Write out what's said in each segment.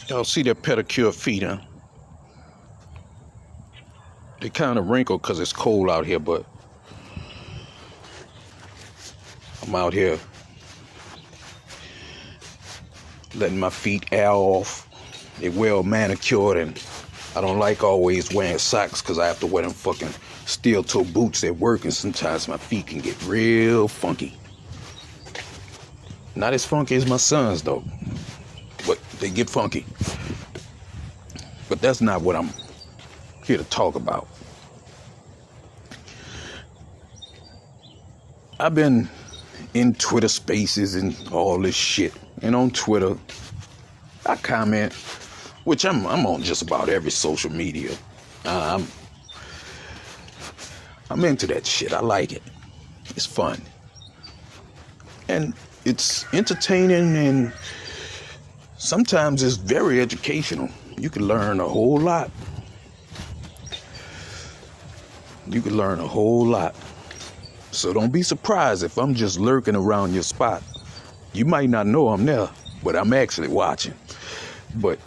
Y'all see that pedicure feet, huh? They kind of wrinkled because it's cold out here, but I'm out here letting my feet air off. They well manicured, and I don't like always wearing socks because I have to wear them fucking steel toe boots at work, and sometimes my feet can get real funky. Not as funky as my son's though, but they get funky. But that's not what I'm here to talk about. I've been in Twitter spaces and all this shit, and on Twitter I comment, which I'm on just about every social media. I'm into that shit. I like it. It's fun. And it's entertaining, and sometimes it's very educational. You can learn a whole lot. So don't be surprised if I'm just lurking around your spot. You might not know I'm there, but I'm actually watching. But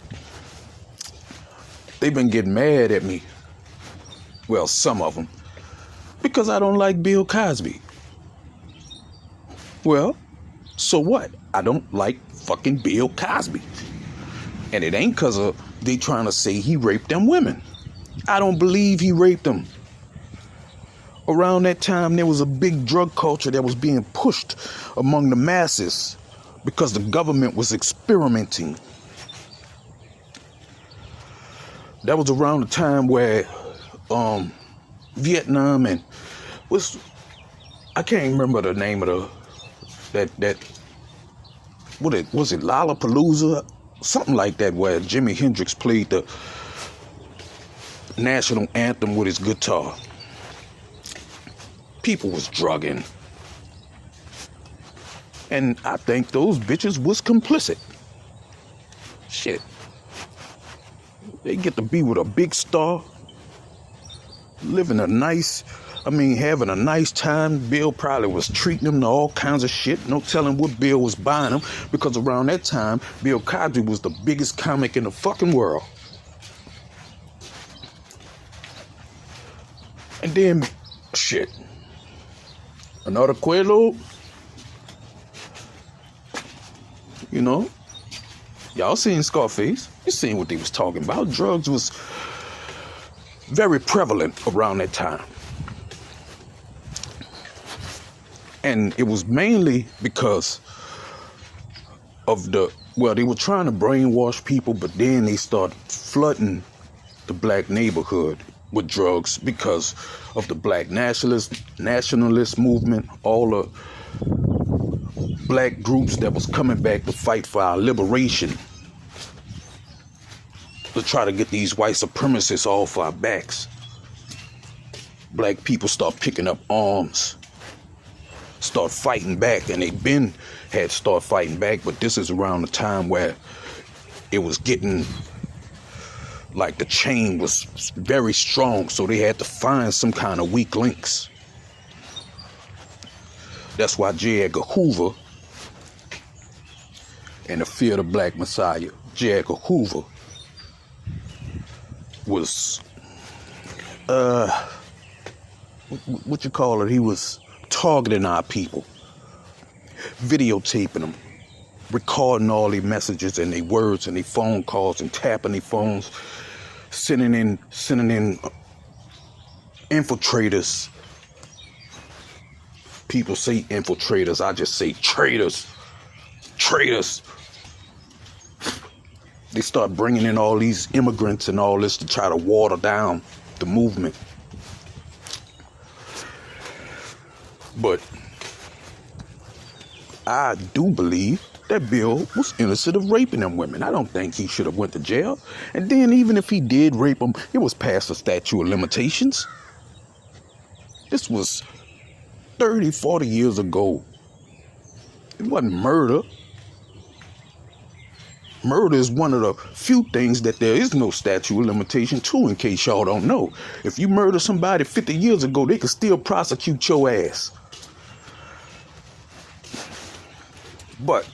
they've been getting mad at me. Well, some of them. Because I don't like Bill Cosby. Well, so what? I don't like fucking Bill Cosby. And it ain't because they trying to say he raped them women. I don't believe he raped them. Around that time, there was a big drug culture that was being pushed among the masses because the government was experimenting. That was around the time where Vietnam and I can't remember the name of was it Lollapalooza? Something like that, where Jimi Hendrix played the national anthem with his guitar. People was drugging. And I think those bitches was complicit. Shit. They get to be with a big star, having a nice time. Bill probably was treating them to all kinds of shit. No telling what Bill was buying them, because around that time, Bill Cosby was the biggest comic in the fucking world. And then, shit. Another Quaalude, you know, y'all seen Scarface. You seen what they was talking about. Drugs was very prevalent around that time. And it was mainly because of they were trying to brainwash people, but then they started flooding the black neighborhood with drugs because of the black nationalist movement, all the black groups that was coming back to fight for our liberation, to try to get these white supremacists off our backs. Black people start picking up arms, start fighting back, and they had started fighting back, but this is around the time where it was getting like the chain was very strong, so they had to find some kind of weak links. That's why J. Edgar Hoover and the Fear of the Black Messiah, J. Edgar Hoover was what you call it, he was targeting our people, videotaping them, recording all their messages and their words and their phone calls and tapping their phones, sending in infiltrators. People say infiltrators, I just say traitors. They start bringing in all these immigrants and all this to try to water down the movement. But I do believe that Bill was innocent of raping them women. I don't think he should have went to jail. And then even if he did rape them, it was past the statute of limitations. This was 30, 40 years ago. It wasn't murder. Murder is one of the few things that there is no statute of limitation to, in case y'all don't know. If you murder somebody 50 years ago, they can still prosecute your ass. But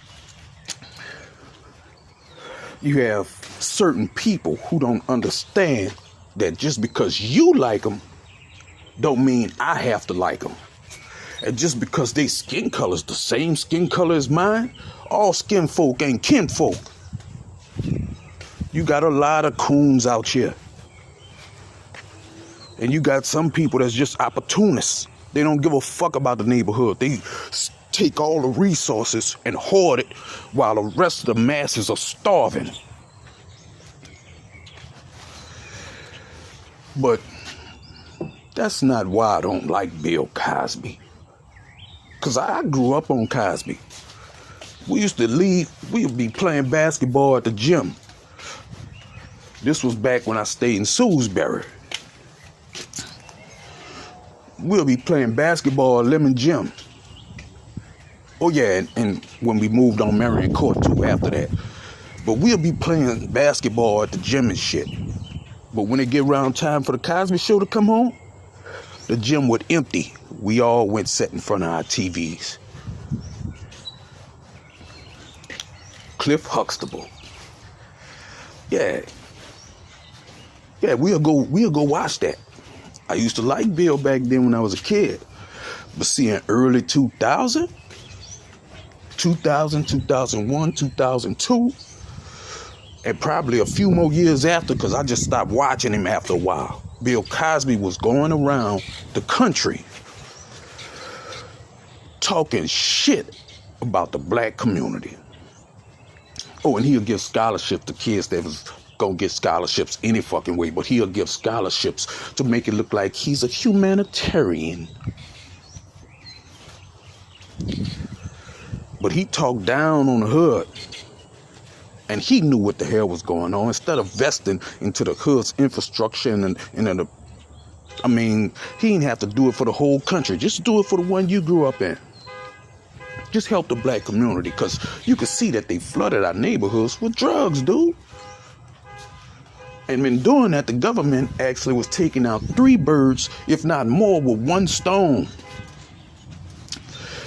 you have certain people who don't understand that just because you like them don't mean I have to like them. And just because they skin color's the same skin color as mine, all skin folk ain't kin folk. You got a lot of coons out here. And you got some people that's just opportunists. They don't give a fuck about the neighborhood. They take all the resources and hoard it while the rest of the masses are starving. But that's not why I don't like Bill Cosby. Because I grew up on Cosby. We used to leave, we would be playing basketball at the gym. This was back when I stayed in Salisbury. We'll be playing basketball at Lemon Gym. Oh yeah, and when we moved on Marion Court too after that. But we'll be playing basketball at the gym and shit. But when it get around time for the Cosby Show to come home, the gym would empty. We all went sat in front of our TVs. Cliff Huxtable. Yeah, we'll go watch that. I used to like Bill back then when I was a kid. But seeing early 2000, 2001, 2002, and probably a few more years after, because I just stopped watching him after a while. Bill Cosby was going around the country talking shit about the black community. Oh, and he'll give scholarships to kids that was gonna get scholarships any fucking way, but he'll give scholarships to make it look like he's a humanitarian. But he talked down on the hood. And he knew what the hell was going on. Instead of vesting into the hood's infrastructure I mean, he didn't have to do it for the whole country. Just do it for the one you grew up in. Just help the black community, because you could see that they flooded our neighborhoods with drugs, dude. And in doing that, the government actually was taking out 3 birds, if not more, with 1 stone.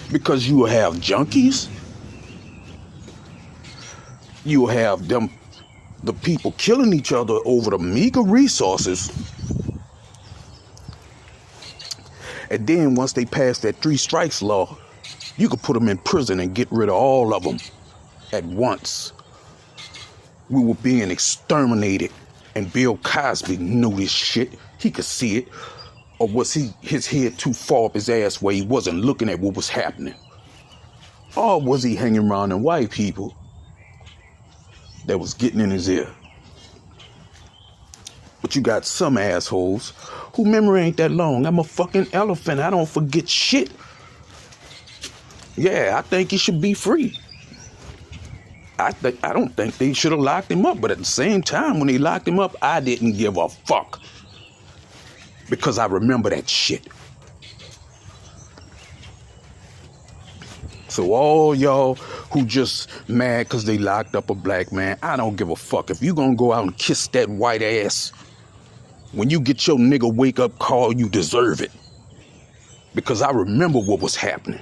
Because you will have junkies. You have the people killing each other over the meager resources. And then once they pass that 3 strikes law, you could put them in prison and get rid of all of them at once. We were being exterminated, and Bill Cosby knew this shit. He could see it. Or was his head too far up his ass where he wasn't looking at what was happening? Or was he hanging around them white people that was getting in his ear? But you got some assholes who memory ain't that long. I'm a fucking elephant. I don't forget shit. Yeah, I think he should be free. I don't think they should have locked him up. But at the same time, when they locked him up, I didn't give a fuck. Because I remember that shit. So all y'all who just mad because they locked up a black man, I don't give a fuck. If you gonna go out and kiss that white ass, when you get your nigga wake up call, you deserve it. Because I remember what was happening.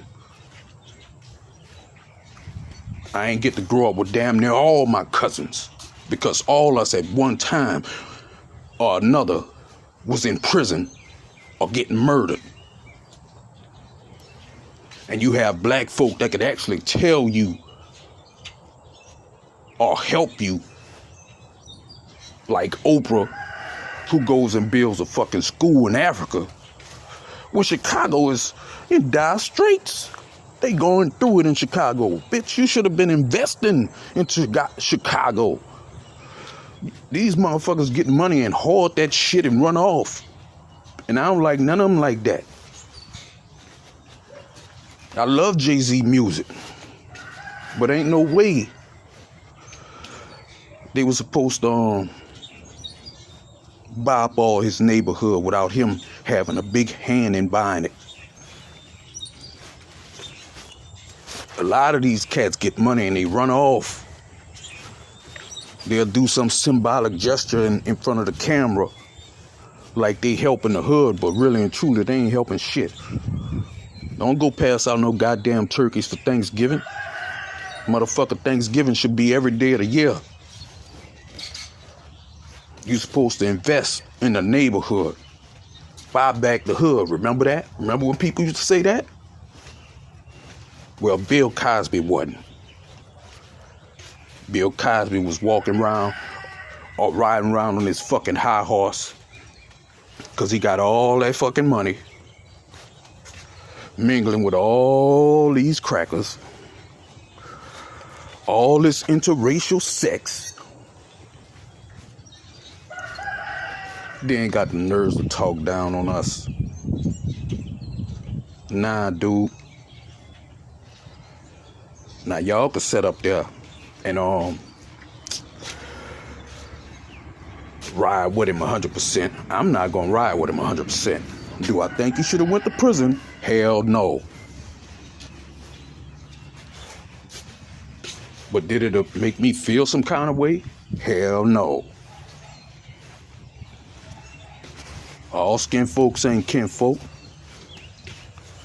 I ain't get to grow up with damn near all my cousins. Because all us at one time or another was in prison or getting murdered. And you have black folk that could actually tell you or help you, like Oprah, who goes and builds a fucking school in Africa. Well, Chicago is in dire straits. They going through it in Chicago. Bitch, you should have been investing into Chicago. These motherfuckers get money and hoard that shit and run off. And I don't like none of them like that. I love Jay-Z music, but ain't no way they were supposed to buy up all his neighborhood without him having a big hand in buying it. A lot of these cats get money and they run off. They'll do some symbolic gesture in front of the camera like they helping the hood, but really and truly they ain't helping shit. Don't go pass out no goddamn turkeys for Thanksgiving. Motherfucker, Thanksgiving should be every day of the year. You supposed to invest in the neighborhood. Buy back the hood. Remember that? Remember when people used to say that? Well, Bill Cosby wasn't. Bill Cosby was walking around or riding around on his fucking high horse because he got all that fucking money, mingling with all these crackers, all this interracial sex. They ain't got the nerves to talk down on us. Nah, dude. Now, y'all can sit up there and ride with him 100%. I'm not gonna ride with him 100%. Do I think he should have went to prison? Hell no. But did it make me feel some kind of way? Hell no. All skin folks ain't kin folk.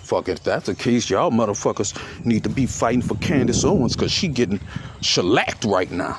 Fuck, if that's the case, y'all motherfuckers need to be fighting for Candace Owens because she getting shellacked right now.